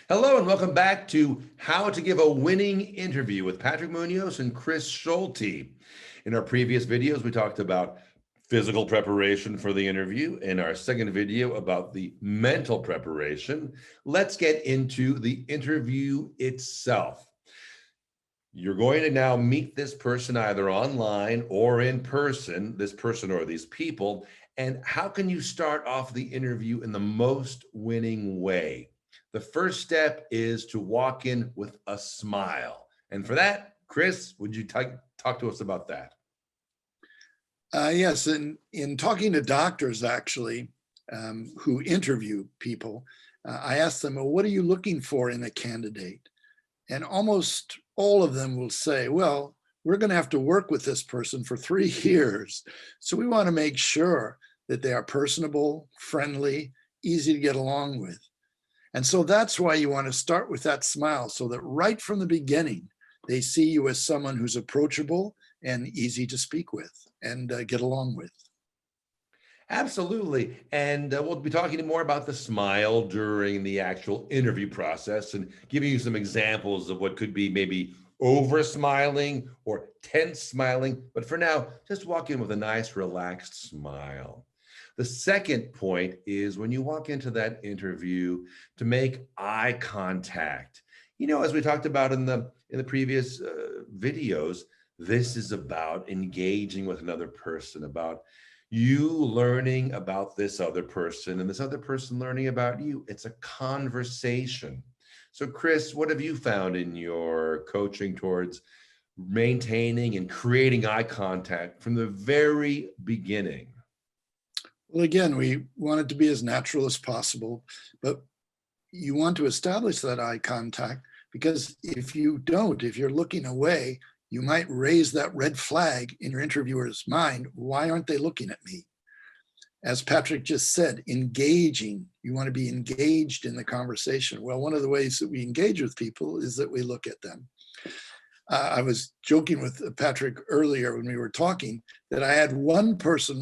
Hello and welcome back to How to Give a Winning Interview with Patrick Munoz and Chris Schulte. In our previous videos, we talked about physical preparation for the interview. In our second video about the mental preparation, let's get into the interview itself. You're going to now meet this person either online or in person, this person or these people. And how can you start off the interview in the most winning way? The first step is to walk in with a smile. And for that, Chris, would you talk to us about that? Yes, in talking to doctors, actually, who interview people, I ask them, well, what are you looking for in a candidate? And almost all of them will say, well, we're going to have to work with this person for 3 years. So we want to make sure that they are personable, friendly, easy to get along with. And so that's why you want to start with that smile, so that right from the beginning, they see you as someone who's approachable and easy to speak with and get along with. Absolutely. And we'll be talking more about the smile during the actual interview process and giving you some examples of what could be maybe over smiling or tense smiling. But for now, just walk in with a nice, relaxed smile. The second point is when you walk into that interview to make eye contact. You know, as we talked about in the previous videos, this is about engaging with another person, about you learning about this other person and this other person learning about you. It's a conversation. So, Chris, what have you found in your coaching towards maintaining and creating eye contact from the very beginning? Well, again, we want it to be as natural as possible, but you want to establish that eye contact, because if you don't, if you're looking away, you might raise that red flag in your interviewer's mind. Why aren't they looking at me? As Patrick just said, engaging. You want to be engaged in the conversation. Well, one of the ways that we engage with people is that we look at them. I was joking with Patrick earlier when we were talking that I had one person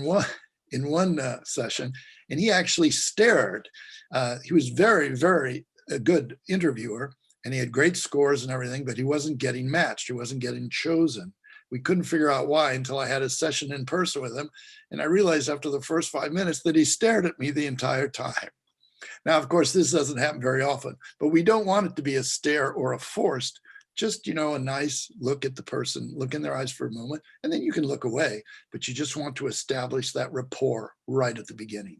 in one session, and he actually stared. He was very, very a good interviewer, and he had great scores and everything, but he wasn't getting matched. He wasn't getting chosen. We couldn't figure out why until I had a session in person with him. And I realized after the first 5 minutes that he stared at me the entire time. Now, of course, this doesn't happen very often, but we don't want it to be a stare or a forced, just, a nice look at the person, look in their eyes for a moment, and then you can look away. But you just want to establish that rapport right at the beginning.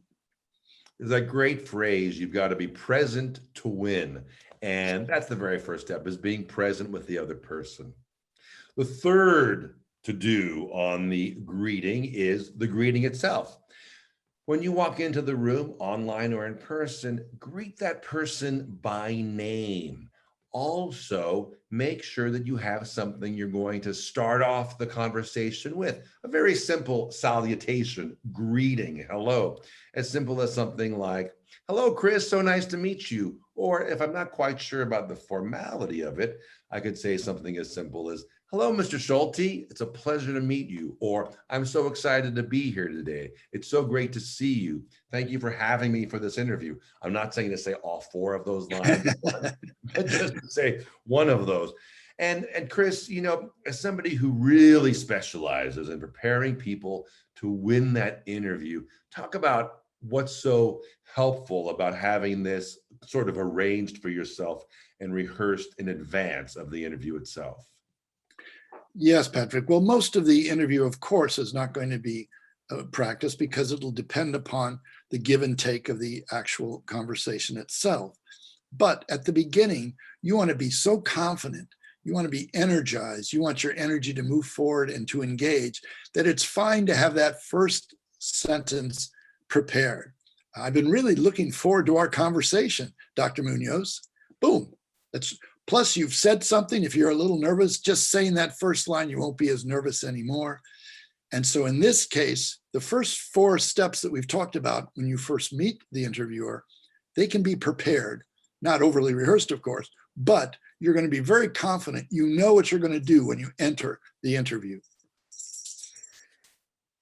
There's a great phrase, you've got to be present to win. And that's the very first step, is being present with the other person. The third to do on the greeting is the greeting itself. When you walk into the room, online or in person, greet that person by name. Also, make sure that you have something you're going to start off the conversation with. A very simple salutation, greeting, hello. As simple as something like, hello, Chris, so nice to meet you. Or if I'm not quite sure about the formality of it, I could say something as simple as, hello, Mr. Schulte, it's a pleasure to meet you. Or I'm so excited to be here today. It's so great to see you. Thank you for having me for this interview. I'm not saying to say all 4 of those lines, but just to say one of those. And Chris, as somebody who really specializes in preparing people to win that interview, talk about what's so helpful about having this sort of arranged for yourself and rehearsed in advance of the interview itself. Yes, Patrick. Well, most of the interview, of course, is not going to be practice, because it'll depend upon the give and take of the actual conversation itself. But at the beginning, you want to be so confident, you want to be energized, you want your energy to move forward and to engage, that it's fine to have that first sentence prepared. I've been really looking forward to our conversation, Dr. Munoz. Boom. Plus, you've said something. If you're a little nervous, just saying that first line, you won't be as nervous anymore. And so in this case, the first 4 steps that we've talked about when you first meet the interviewer, they can be prepared, not overly rehearsed, of course, but you're going to be very confident. You know what you're going to do when you enter the interview.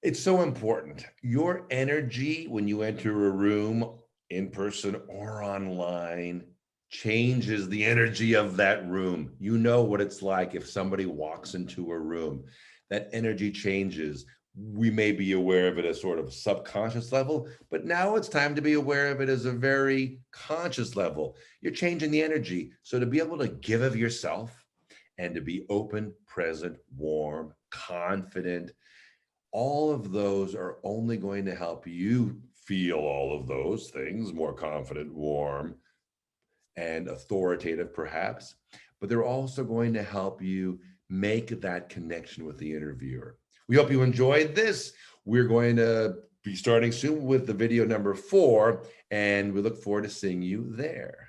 It's so important. Your energy when you enter a room in person or online changes the energy of that room. You know what it's like if somebody walks into a room, that energy changes. We may be aware of it as sort of subconscious level, but now it's time to be aware of it as a very conscious level. You're changing the energy. So to be able to give of yourself and to be open, present, warm, confident, all of those are only going to help you feel all of those things, more confident, warm, and authoritative, perhaps, but they're also going to help you make that connection with the interviewer. We hope you enjoyed this. We're going to be starting soon with the video number 4, and we look forward to seeing you there.